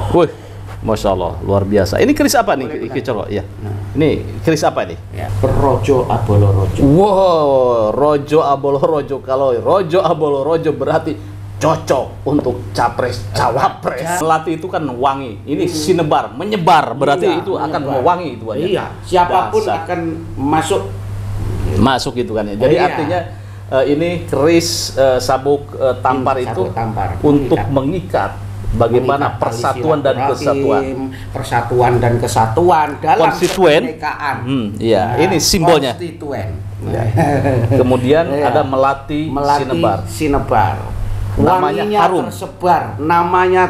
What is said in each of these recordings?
Wih, Masya Allah, luar biasa. Ini keris apa nih, Ki Cokro? Ya. Ini keris apa nih? Ya, Rojo Abolo Rojo. Wow, Rojo Abolo Rojo. Kalau Rojo Abolo Rojo berarti cocok untuk capres cawapres. Melati itu kan wangi. Ini sinebar, menyebar. Berarti Iya, itu akan menyebar. mewangi itu aja. Iya, siapapun Dasar. akan masuk. Masuk gitu kan ya. Jadi Iya. artinya ini keris sabuk tampar itu Sabuk tampar, untuk mengikat bagaimana mengikat persatuan tali dan silaturahim, kesatuan. persatuan dan kesatuan dalam Konstituen. kebinekaan. Iya, ini simbolnya. Konstituen. Ya. Kemudian Iya. ada melati sinebar. sinebar. Namanya Wanginya harum. tersebar, namanya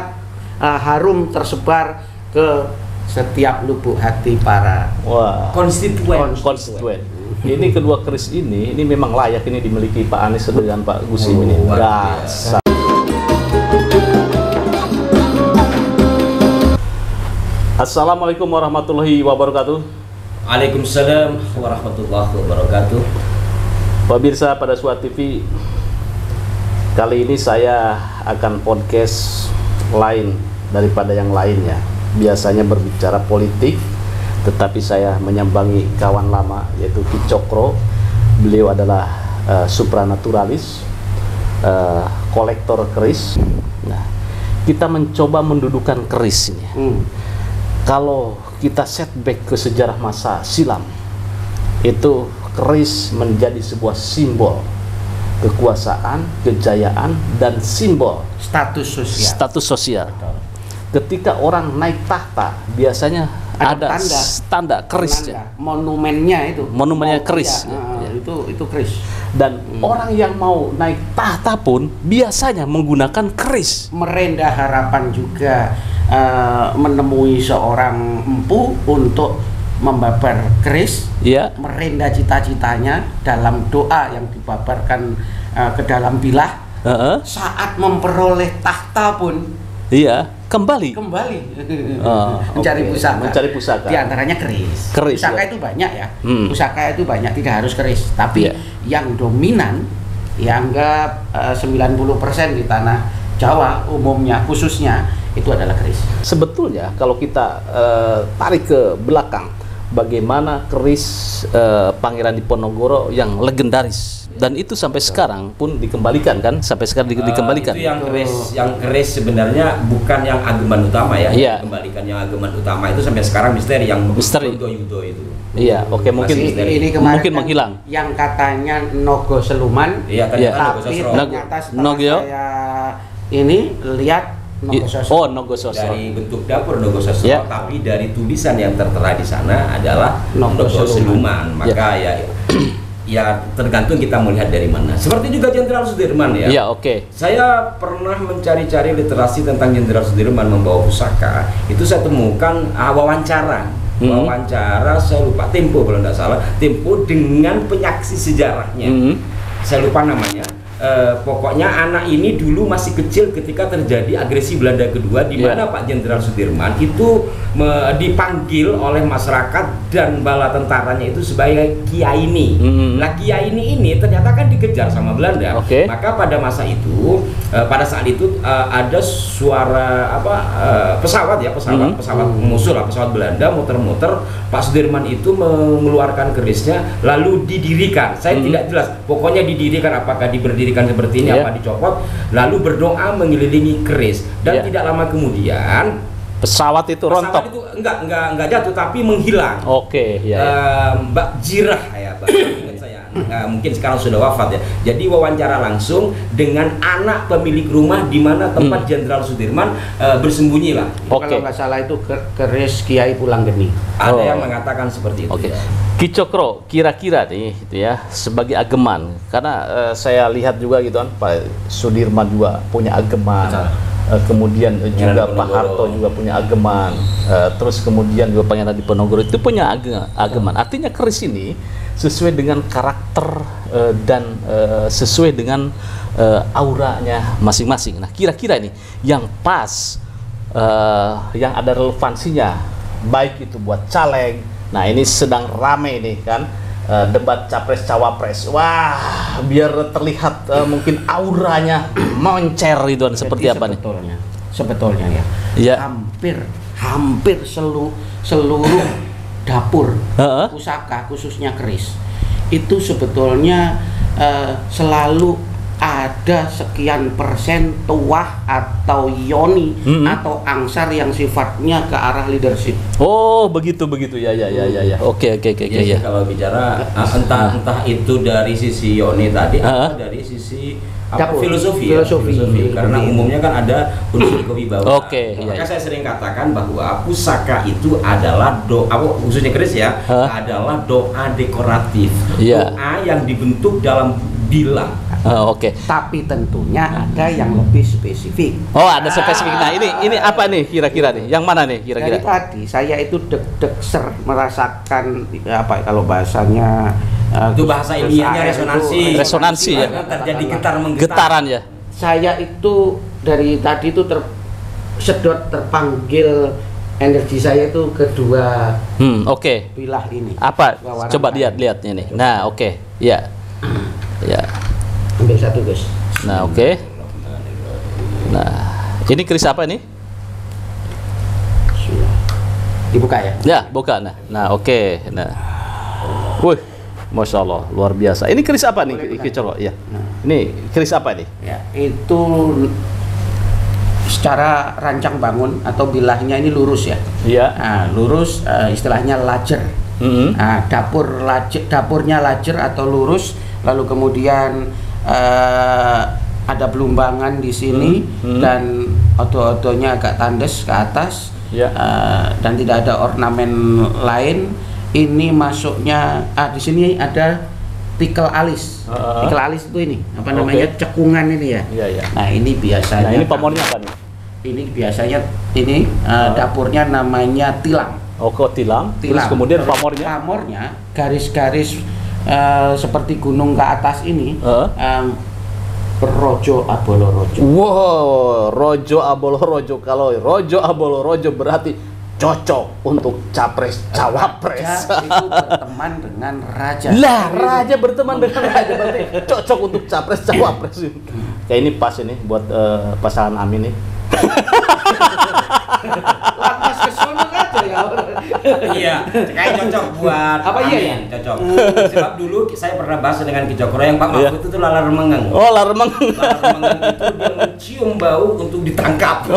harum tersebar ke setiap lubuk hati para Wah, konstituen. Ini kedua keris ini memang layak ini dimiliki Pak Anies dengan Pak Gus Imin. luar Dasar. Assalamualaikum warahmatullahi wabarakatuh. Waalaikumsalam warahmatullahi wabarakatuh. Pemirsa pada Suat TV, kali ini saya akan podcast lain daripada yang lainnya. Biasanya berbicara politik, tetapi saya menyambangi kawan lama yaitu Ki Cokro. Beliau adalah supranaturalis, kolektor keris. Nah, kita mencoba mendudukan keris ini. Kalau kita setback ke sejarah masa silam, itu keris menjadi sebuah simbol kekuasaan, kejayaan, dan simbol Status sosial. status sosial. Ketika orang naik tahta, biasanya ada tanda kerisnya, monumennya itu. Monumennya keris. Iya, itu keris. dan orang yang mau naik tahta pun biasanya menggunakan keris. Merendah harapan juga menemui seorang empu untuk membabar keris, Ya, merendah cita-citanya dalam doa yang dibabarkan ke dalam bilah. Saat memperoleh tahta pun iya, kembali. mencari Oke, pusaka. mencari pusaka. Di antaranya keris. Keris, Pusaka ya. itu banyak ya. Pusaka itu banyak, tidak harus keris. Tapi Iya. yang dominan, dianggap 90% di tanah Jawa umumnya, khususnya itu adalah keris. Sebetulnya kalau kita tarik ke belakang, bagaimana keris Pangeran Diponegoro yang legendaris, dan itu sampai sekarang pun dikembalikan kan, sampai sekarang dikembalikan. Itu yang keris sebenarnya bukan yang ageman utama ya. Iya. Kembalikan yang ageman utama itu sampai sekarang misteri yang Misteri. Yudo itu. Iya, oke, mungkin Masih misteri. Ini kemarin mungkin kan menghilang. yang katanya Nogo Seluman. Iya, Iya. ternyata Nogo Tapi Sosro. ternyata setelah Nogyo. saya ini lihat Nogo Sosro. Oh, Nogo Sosro. Dari bentuk dapur Nogo Sosro, Ya. tapi dari tulisan yang tertera di sana adalah Nogo Nogo Seluman. Seluman. Maka ya tergantung kita melihat dari mana. Seperti juga Jenderal Sudirman ya. Iya, oke. Saya pernah mencari-cari literasi tentang Jenderal Sudirman membawa pusaka. Itu saya temukan wawancara. Wawancara, saya lupa, Tempo kalau tidak salah. Tempo dengan penyaksi sejarahnya. Saya lupa namanya. Pokoknya anak ini dulu masih kecil ketika terjadi agresi Belanda kedua, di mana Pak Jenderal Sudirman itu dipanggil oleh masyarakat dan bala tentaranya itu sebagai Kiyaini. Nah, Kiyaini ini ternyata kan dikejar sama Belanda. Oke. Maka pada masa itu, pada saat itu ada suara pesawat musuh lah, pesawat Belanda muter-muter. Pak Sudirman itu mengeluarkan kerisnya lalu didirikan. Saya tidak jelas, pokoknya didirikan, apakah diberdirikan seperti ini apa dicopot, lalu berdoa mengelilingi keris, dan tidak lama kemudian Pesawat itu rontok. pesawat itu enggak jatuh tapi menghilang. Oke, ya. Mbak Jirah ya, Mbak, ingat saya. Mungkin sekarang sudah wafat ya. Jadi wawancara langsung dengan anak pemilik rumah di mana tempat Jenderal Sudirman bersembunyi lah. Oke. Kalau nggak salah itu keris Kiai Pulanggeni. Ada yang mengatakan seperti itu. Oke. Ya. Ki Cokro, kira-kira nih itu ya, sebagai ageman, karena saya lihat juga gitu kan, Pak Sudirman juga punya ageman. Kemudian juga Pak Harto juga punya ageman, terus kemudian juga Pangeran Diponegoro itu punya ageman. Artinya keris ini sesuai dengan karakter dan sesuai dengan auranya masing-masing. Nah, kira-kira ini yang pas, yang ada relevansinya, baik itu buat caleg. Nah, ini sedang rame nih kan, debat capres cawapres. Wah, biar terlihat mungkin auranya moncer itu seperti apa nih? Sebetulnya sebetulnya ya. Iya. Hampir seluruh dapur pusaka khususnya keris itu sebetulnya selalu ada sekian persen tuah atau yoni atau angsar yang sifatnya ke arah leadership. Oh, begitu ya. Oke. Jadi kalau bicara entah itu dari sisi yoni tadi atau dari sisi filosofi. Karena umumnya kan ada unsur kewibawaan. Maka saya sering katakan bahwa pusaka itu adalah khususnya keris ya, adalah doa dekoratif. Doa yang dibentuk dalam bilah. Tapi tentunya ada yang lebih spesifik. Oh, ada spesifik. Nah, ini apa nih kira-kira nih? Yang mana nih kira-kira? Dari tadi saya itu deg-deg merasakan apa kalau bahasanya itu bahasa ilmiahnya resonansi ya. Terjadi getaran ya. Saya itu dari tadi itu terpanggil energi saya itu kedua bilah ini. Apa? Coba lihat nih. Nah, ya. Ambil satu, Gus. Nah, Nah, ini keris apa ini? Dibuka ya? Ya, buka. Nah, Nah. Wih, Masya Allah, luar biasa. Ini keris apa nih? Ya. Ini keris apa nih? Ya, itu secara rancang bangun atau bilahnya ini lurus ya. Iya. Nah, lurus istilahnya lajer. Nah, dapurnya lajer atau lurus, lalu kemudian ada belumbangan di sini dan odo-odonya agak tandes ke atas. Dan tidak ada ornamen lain. Ini masuknya di sini ada tikel alis. Tikel alis itu ini apa namanya? Cekungan ini ya. Nah, ini biasanya. Nah, ini pamornya apa nih? Ini biasanya dapurnya namanya tilam. Tilam. Terus kemudian pamornya? Pamornya garis-garis seperti gunung ke atas ini. Rojo Abolo Rojo. Wow, Rojo Abolo Rojo. Kalau Rojo Abolo Rojo berarti cocok untuk capres cawapres. Raja itu berteman dengan raja. Lah, raja berteman dengan raja berarti cocok untuk capres cawapres. Kayak ini pas ini buat pasangan Amin nih. Lantas kesono aja ya. Iya, kayak cocok buat apa iya ya? Cocok. Sebab dulu saya pernah bahas dengan Ki Cokro yang Pak Mahfud itu lalar remengeng. Oh, lalar remengeng. Lalar remengeng itu dia mencium bau untuk ditangkap.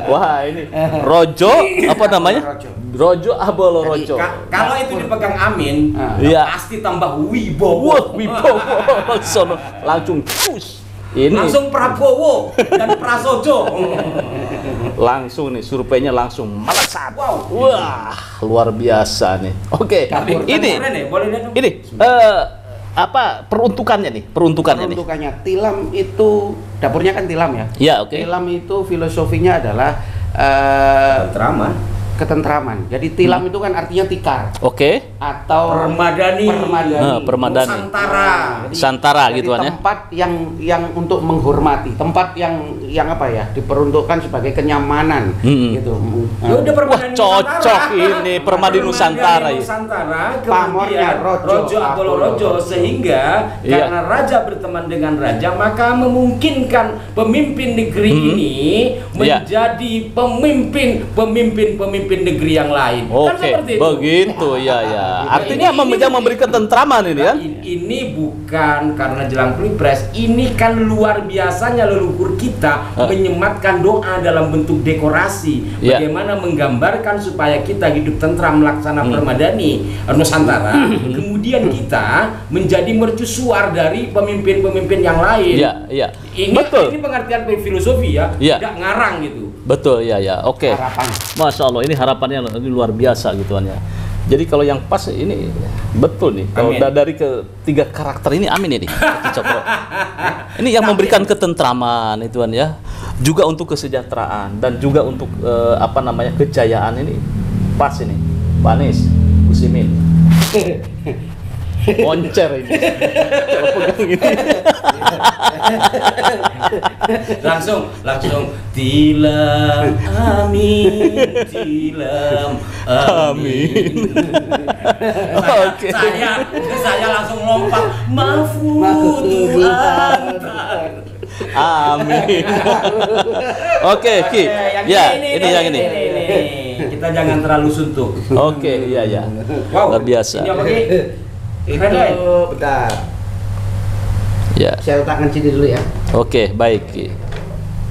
Wah, ini Rojo apa namanya? Rojo Abolo Rojo. Kalau itu dipegang Amin, pasti tambah wibowo. Wah, wibowo. Langsung push. Ini langsung Prabowo dan Prasojo. Langsung nih surveinya langsung melesat. Wow. Wah, luar biasa nih. Ini apa peruntukannya nih? Peruntukannya tilam itu dapurnya kan tilam ya. Iya, Tilam itu filosofinya adalah ketentraman. Jadi tilam itu kan artinya tikar. Atau permadani. Santara gitu kan ya. Tempat yang untuk menghormati, tempat yang apa ya, diperuntukkan sebagai kenyamanan gitu. Wah, cocok ini permadani Nusantara ya. Pamornya Rojo Abolo Rojo sehingga karena raja berteman dengan raja maka memungkinkan pemimpin negeri ini menjadi pemimpin negeri yang lain. Kan seperti itu. Begitu ya. Artinya memberi ketentraman ini ya. Ini bukan karena jelang pilpres, ini kan luar biasanya leluhur kita menyematkan doa dalam bentuk dekorasi. Bagaimana menggambarkan supaya kita hidup tentram melaksana permadani Nusantara. Kemudian kita menjadi mercusuar dari pemimpin-pemimpin yang lain. Ini pengertian filosofi ya, tidak ngarang gitu. Betul ya. Harapan. Masya Allah, ini harapannya ini luar biasa gitu kan ya. Jadi kalau yang pas ini betul nih. Kalau dari ketiga karakter ini Amin ini. Ini yang memberikan ketentraman itu kan ya. Juga untuk kesejahteraan dan juga untuk kejayaan ini pas ini. Pak Anies, Gus Imin. Moncer ini. Kalau pegang ini. langsung tilam amin. Saya langsung lompat Mahfud antar. Amin. Oke, Ki. Ya, ini yang ini. Kita jangan terlalu suntuk. Oke, iya. Wow, Luar biasa. Ini apa, Ki? Itu bentar. Ya. Saya letakkan sini dulu ya. Oke, baik, Ki.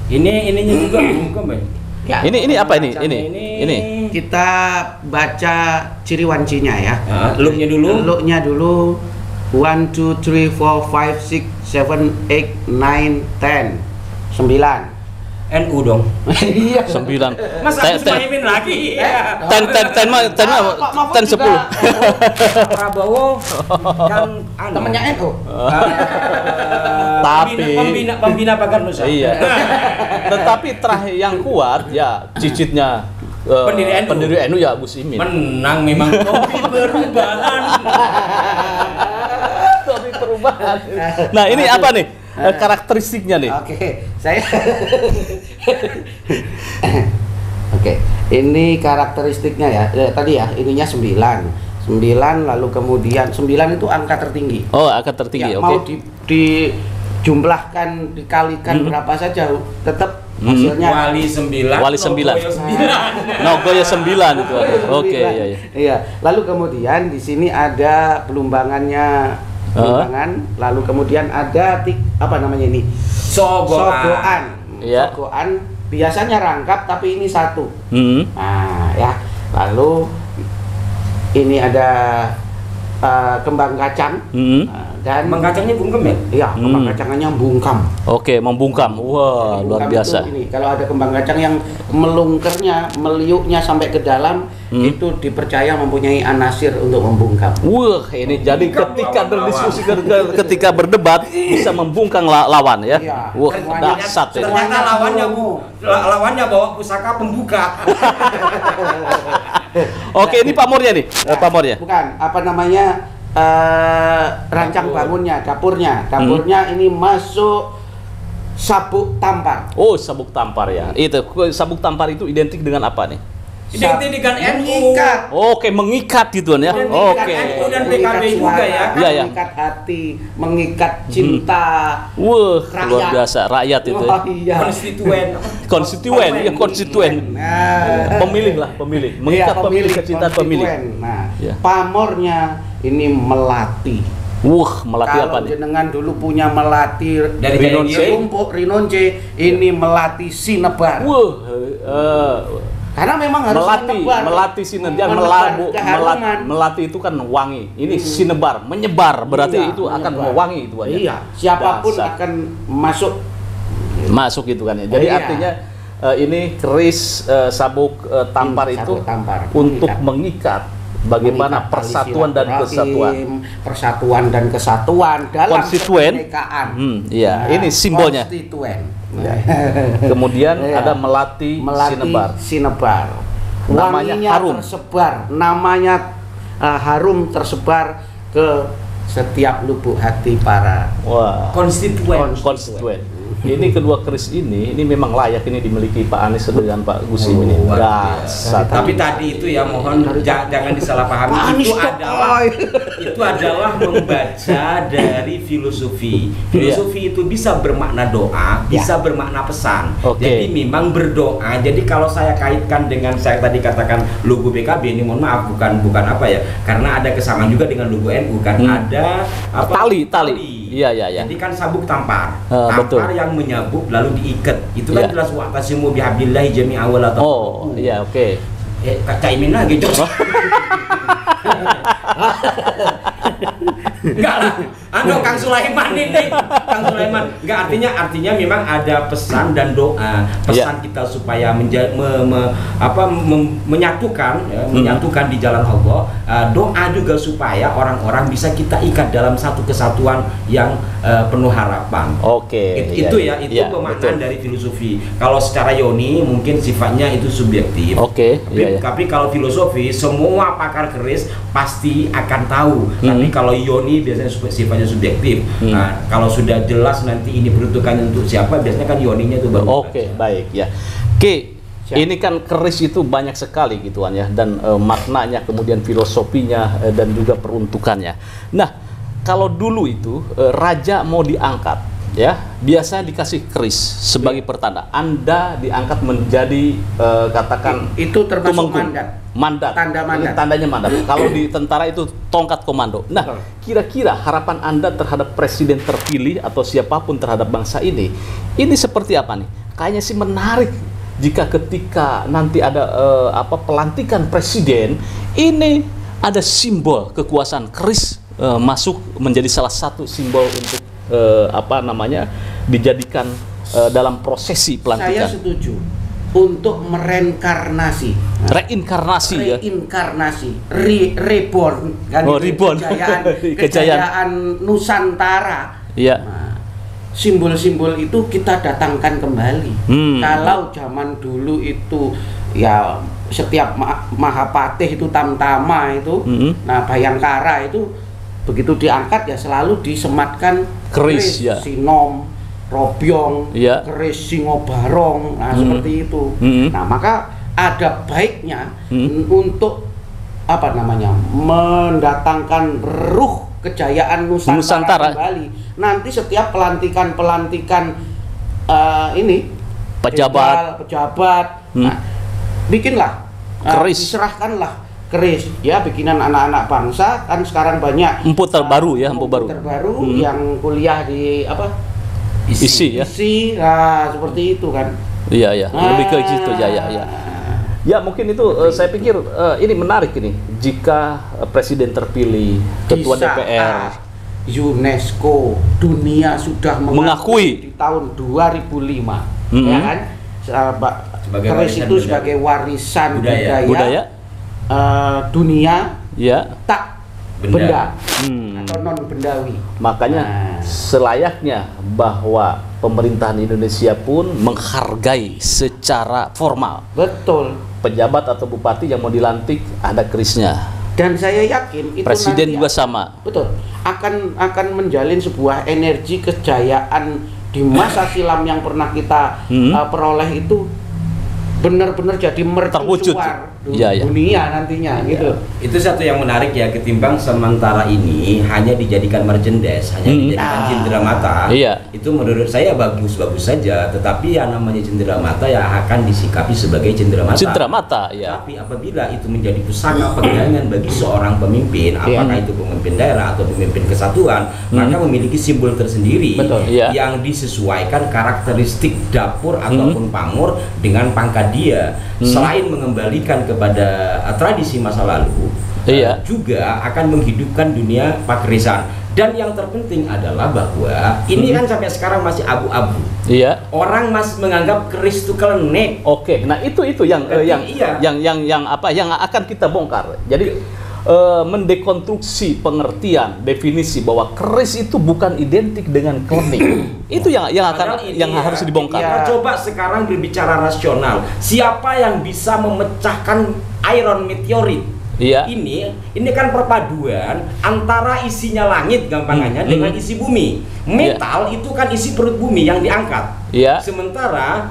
Ininya juga bungkum, ya? Ya. Ini apa ini? Ini. Kita baca ciri wancinya ya. Looknya dulu. Looknya dulu. 1, 2, 3, 4, 5, 6, 7, 8, 9, 10. 9. NU dong. Iya. 9. Masa aku Muhaimin lagi? Ten 10. Prabowo kan Temennya NU. Tapi pembina Pagar Nusa. iya. Tetapi terakhir yang kuat ya cicitnya pendiri NU ya Gus Imin. Menang memang topi perubahan. Topi perubahan. Nah, ini apa nih? Karakteristiknya nih. Oke, saya Oke, ini karakteristiknya ya. Tadi ya, ininya 9. 9 lalu kemudian 9 itu angka tertinggi. Oh, angka tertinggi. Ya, Oke. mau dijumlahkan, dikalikan berapa saja tetap hasilnya Wali 9. Wali 9. Nogoya 9 itu. Oke, iya. Iya. Lalu kemudian di sini ada pelumbangannya. Pelumbangan, lalu kemudian ada apa namanya ini? Sogoan. Iya. Sogoan biasanya rangkap tapi ini satu. Nah, ya. Lalu ini ada kembang kacang. Dan kembang kacangnya bungkem ya? Iya, kembang kacangnya bungkam. Oke, membungkam. Wah, luar biasa. Ini kalau ada kembang kacang yang melungkernya, meliuknya sampai ke dalam, itu dipercaya mempunyai anasir untuk membungkam. Wah, ini jadi ketika berdiskusi, ketika berdebat bisa membungkam lawan ya. Iya. Wah, dahsyat ini. Ternyata lawannya bawa pusaka pembuka. Oke, ini pamornya nih. Pamornya. Bukan, apa namanya? Rancang bangunnya, dapurnya ini masuk sabuk tampar. Oh, sabuk tampar ya. Itu sabuk tampar itu identik dengan apa nih? Identik dengan NU. Mengikat. Oke, mengikat gitu ya. Oke. NU dan PKB juga ya. Iya. Mengikat hati, mengikat cinta. Wah, rakyat. Luar biasa rakyat itu ya. Iya. Konstituen. Konstituen. Pemilih. Mengikat pemilih, kecintaan pemilih. Nah, Ya. pamornya ini melati. Melatih apa nih? Kalau jenengan dulu punya melati dari Rinonce, ini melati sinebar. Karena memang harus melati sinebar, melati itu kan wangi. Ini sinebar, menyebar, berarti Iya, itu akan menyebar. mewangi itu aja. Iya, siapapun Dasar. akan masuk gitu kan ya. Jadi Iya. artinya ini keris sabuk tampar itu tampar. untuk mengikat bagaimana Mengikat persatuan tali dan kesatuan. Persatuan dan kesatuan dalam Konstituen. kebinekaan. Iya, ini simbolnya. Konstituen. Kemudian Iya. ada melati sinebar. Namanya Wanginya harum. tersebar, namanya harum tersebar ke setiap lubuk hati para Konstituen. Ini kedua keris ini memang layak ini dimiliki Pak Anies dengan Pak Gus Imin ini. Tapi tadi itu ya mohon jangan disalahpahami. Itu adalah membaca dari filosofi. Filosofi itu bisa bermakna doa, bisa bermakna pesan. Jadi memang berdoa. Jadi kalau saya kaitkan dengan saya tadi katakan logo PKB ini, mohon maaf bukan apa ya? Karena ada kesamaan juga dengan logo NU kan. Ada apa? Tali. Iya. Jadi kan sabuk tampar. Betul. Tampar yang menyabuk lalu diikat. Itu kan jelas wa'tasimu bihablillahi jami'an wa la tafarraqu. Oh, iya, oke. Kak Imin lagi, Cok. Enggak lah. Kang Sulaiman ini. Kang Sulaiman. Enggak, artinya memang ada pesan dan doa. Pesan kita supaya menyatukan di jalan Allah. Doa juga supaya orang-orang bisa kita ikat dalam satu kesatuan yang penuh harapan. Oke. Itu pemaknaan dari filosofi. Kalau secara yoni mungkin sifatnya itu subjektif. Oke. Tapi kalau filosofi semua pakar keris pasti akan tahu. Tapi kalau yoni biasanya sifatnya subjektif. Nah, kalau sudah jelas nanti ini peruntukannya untuk siapa, biasanya kan yoninya itu baru. Oke, baik ya. Ini kan keris itu banyak sekali gituan ya, dan maknanya, kemudian filosofinya dan juga peruntukannya. Nah, kalau dulu itu raja mau diangkat ya biasa dikasih keris sebagai pertanda. Anda diangkat menjadi katakan itu termasuk tumenggung. Mandat. Tanda mandat. Tandanya mandat. Kalau di tentara itu tongkat komando. Nah, kira-kira harapan Anda terhadap presiden terpilih atau siapapun terhadap bangsa ini seperti apa nih? Kayaknya sih menarik jika ketika nanti ada pelantikan presiden, ini ada simbol kekuasaan keris masuk menjadi salah satu simbol untuk dijadikan dalam prosesi pelantikan. Saya setuju untuk mereinkarnasi, reborn kan, reborn. kejayaan Nusantara. Iya. Nah, simbol-simbol itu kita datangkan kembali. Kalau zaman dulu itu ya setiap Mahapatih itu Tamtama itu, nah Bayangkara itu begitu diangkat ya selalu disematkan keris ya. Sinom, Robyong, ya. keris Singobarong, nah seperti itu. Nah maka ada baiknya untuk mendatangkan ruh kejayaan Nusantara kembali. Nanti setiap pelantikan ini pejabat, nah, bikinlah keris, diserahkanlah keris ya bikinan anak-anak bangsa. Kan sekarang banyak empuk terbaru yang kuliah di isi ya. Nah, seperti itu kan. Iya, lebih ke situ ya. Ya mungkin itu saya pikir ini menarik ini jika presiden terpilih, ketua DPR, UNESCO dunia sudah mengakui di tahun 2005 ya kan keris itu sebagai warisan budaya dunia ya, tak benda atau non bendawi. Makanya selayaknya bahwa pemerintahan Indonesia pun menghargai secara formal. Betul. Pejabat atau bupati yang mau dilantik ada kerisnya. Dan saya yakin itu presiden juga sama. Betul. Akan menjalin sebuah energi kejayaan di masa silam yang pernah kita peroleh itu benar-benar jadi mercusuar dunia nantinya gitu. Itu satu yang menarik ya, ketimbang sementara ini hanya dijadikan merchandise, hanya dijadikan cenderamata. Itu menurut saya bagus-bagus saja, tetapi yang namanya cenderamata ya akan disikapi sebagai cenderamata. Tapi apabila itu menjadi pusaka pegangan bagi seorang pemimpin, apakah itu pemimpin daerah atau pemimpin kesatuan, maka memiliki simbol tersendiri yang disesuaikan karakteristik dapur ataupun pamor dengan pangkat dia. Selain mengembalikan kepada tradisi masa lalu, juga akan menghidupkan dunia pakerisan. Dan yang terpenting adalah bahwa ini kan sampai sekarang masih abu-abu. Orang masih menganggap keris itu klenik. Oke, nah itu yang akan kita bongkar. Jadi mendekonstruksi pengertian definisi bahwa keris itu bukan identik dengan klenik. Itu yang harus dibongkar. Coba sekarang berbicara rasional. Siapa yang bisa memecahkan iron meteorit? Ini kan perpaduan antara isinya langit gampangannya dengan isi bumi. Metal itu kan isi perut bumi yang diangkat. Sementara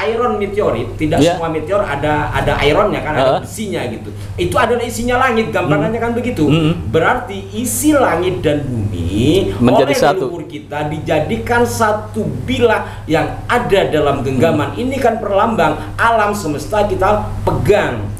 iron meteorit tidak semua meteor ada ironnya kan, ada besinya gitu. Itu adalah isinya langit gampangannya kan begitu. Berarti isi langit dan bumi menjadi oleh leluhur kita dijadikan satu bilah yang ada dalam genggaman. Ini kan perlambang alam semesta kita pegang.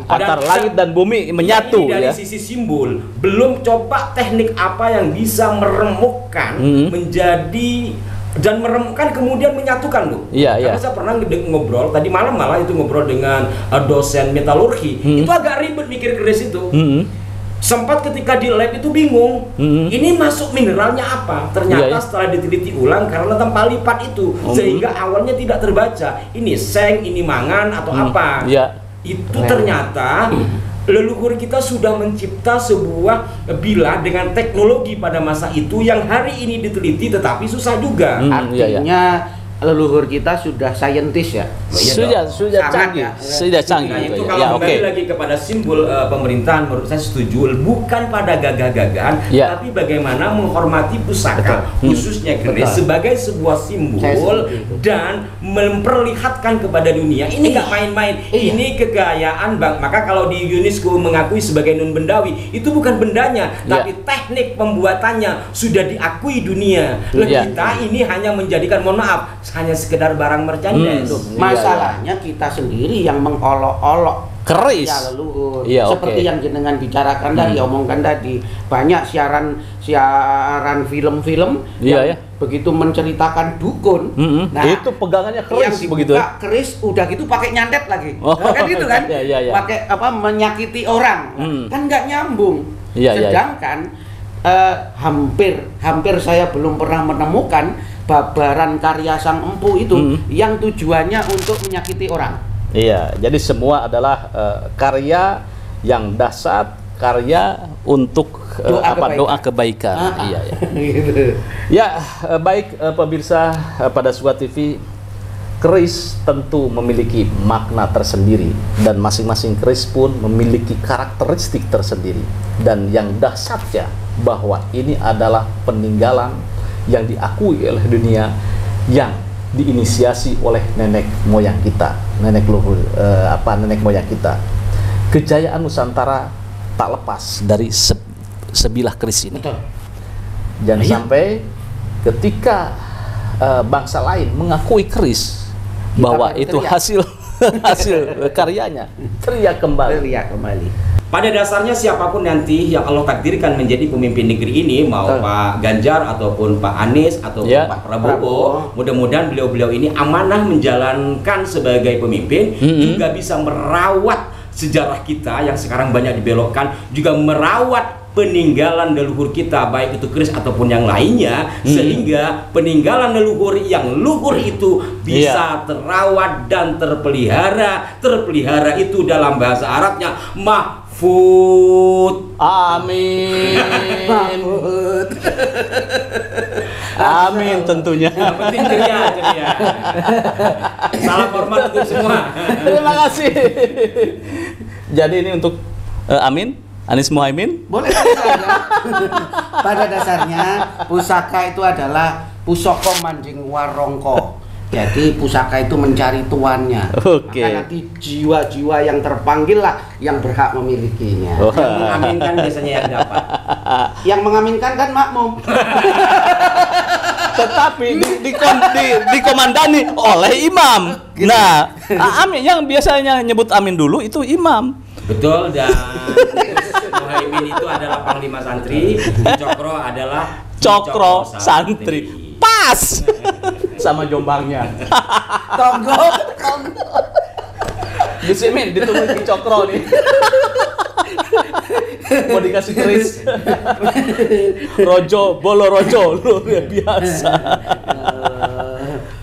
Antara langit dan bumi menyatu dari sisi simbol. Belum coba teknik apa yang bisa meremukkan menjadi dan meremukkan kemudian menyatukan loh. Karena saya pernah ngobrol tadi malam, malah itu ngobrol dengan dosen metalurgi. Itu agak ribet mikir keris itu. Sempat ketika di lab itu bingung. Ini masuk mineralnya apa? Ternyata setelah diteliti ulang karena tempat lipat itu sehingga awalnya tidak terbaca. Ini seng, ini mangan atau apa? Itu ternyata leluhur kita sudah mencipta sebuah bilah dengan teknologi pada masa itu yang hari ini diteliti tetapi susah juga. Artinya leluhur kita sudah saintis ya. Sudah Sangat canggih, ya. sudah canggih. Nah, itu gitu. kalau Ya, kembali oke. lagi kepada simbol pemerintahan, menurut saya setuju, bukan pada gagah-gagahan, Ya. tapi bagaimana menghormati pusaka, khususnya keris Betul. sebagai sebuah simbol Saya setuju itu. dan memperlihatkan kepada dunia. Ini nggak main-main, Iya. ini kekayaan bang. Maka kalau di UNESCO mengakui sebagai non bendawi, itu bukan bendanya, Ya. tapi teknik pembuatannya sudah diakui dunia. Lah, Ya. kita ini hanya menjadikan, mohon maaf, hanya sekedar barang merchandise. Iya, Masalahnya kita sendiri yang mengolok-olok Keris. ya leluhur. Iya, Seperti oke. yang jenengan bicarakan tadi, omongkan tadi, banyak siaran film-film Iya, yang ya. begitu menceritakan dukun. Itu pegangannya keris yang dibuka begitu. keris udah gitu pakai nyantet lagi. Oh, Kan gitu kan? iya, iya, iya. Pakai apa menyakiti orang. Kan nggak nyambung. Iya, iya, iya. Sedangkan hampir saya belum pernah menemukan babaran karya Sang Empu itu yang tujuannya untuk menyakiti orang. Iya, jadi semua adalah karya yang dahsyat, karya untuk doa kebaikan. Iya, iya. Gitu. Ya, baik pemirsa pada Suka TV, keris tentu memiliki makna tersendiri dan masing-masing keris pun memiliki karakteristik tersendiri. Dan yang dahsyatnya bahwa ini adalah peninggalan yang diakui oleh dunia, yang diinisiasi oleh nenek moyang kita, nenek moyang kita. Kejayaan Nusantara tak lepas dari sebilah keris ini. Betul. Jangan Iya. sampai ketika bangsa lain mengakui keris bahwa baru itu teriak. hasil karyanya, teriak kembali. Lihat kembali. Pada dasarnya siapapun nanti yang Allah takdirkan menjadi pemimpin negeri ini, mau Betul. Pak Ganjar ataupun Pak Anies ataupun Ya. Pak Prabowo, Prabowo. mudah-mudahan beliau-beliau ini amanah menjalankan sebagai pemimpin, juga bisa merawat sejarah kita yang sekarang banyak dibelokkan, juga merawat peninggalan leluhur kita, baik itu keris ataupun yang lainnya, sehingga peninggalan leluhur yang luhur itu bisa terawat dan terpelihara. Terpelihara itu dalam bahasa Arabnya mahfud. Amin. Amin tentunya. Yang penting ceria. Salam hormat untuk semua. Terima kasih. Jadi ini untuk Amin, Anies Muhaimin. Boleh saja. Pada dasarnya pusaka itu adalah pusaka manjing warongko. Jadi pusaka itu mencari tuannya. Oke. Maka nanti jiwa-jiwa yang terpanggil lah yang berhak memilikinya. Oh. Yang mengaminkan biasanya yang dapat. Yang mengaminkan kan makmum. Tetapi dikomandani oleh imam. Nah, amin yang biasanya nyebut amin dulu itu imam. Betul, dan Muhaimin itu adalah Panglima Santri, Cokro adalah Cokro Santri. Pas sama jombangnya. Tonggo. Gus Imin ditunggu di Cokro nih. Mau dikasih keris. Rojo, bolo rojo, luar biasa.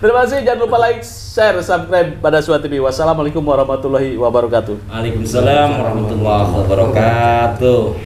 Terima kasih, jangan lupa like, share, subscribe pada Suka TV. Wassalamualaikum warahmatullahi wabarakatuh. Waalaikumsalam warahmatullahi wabarakatuh.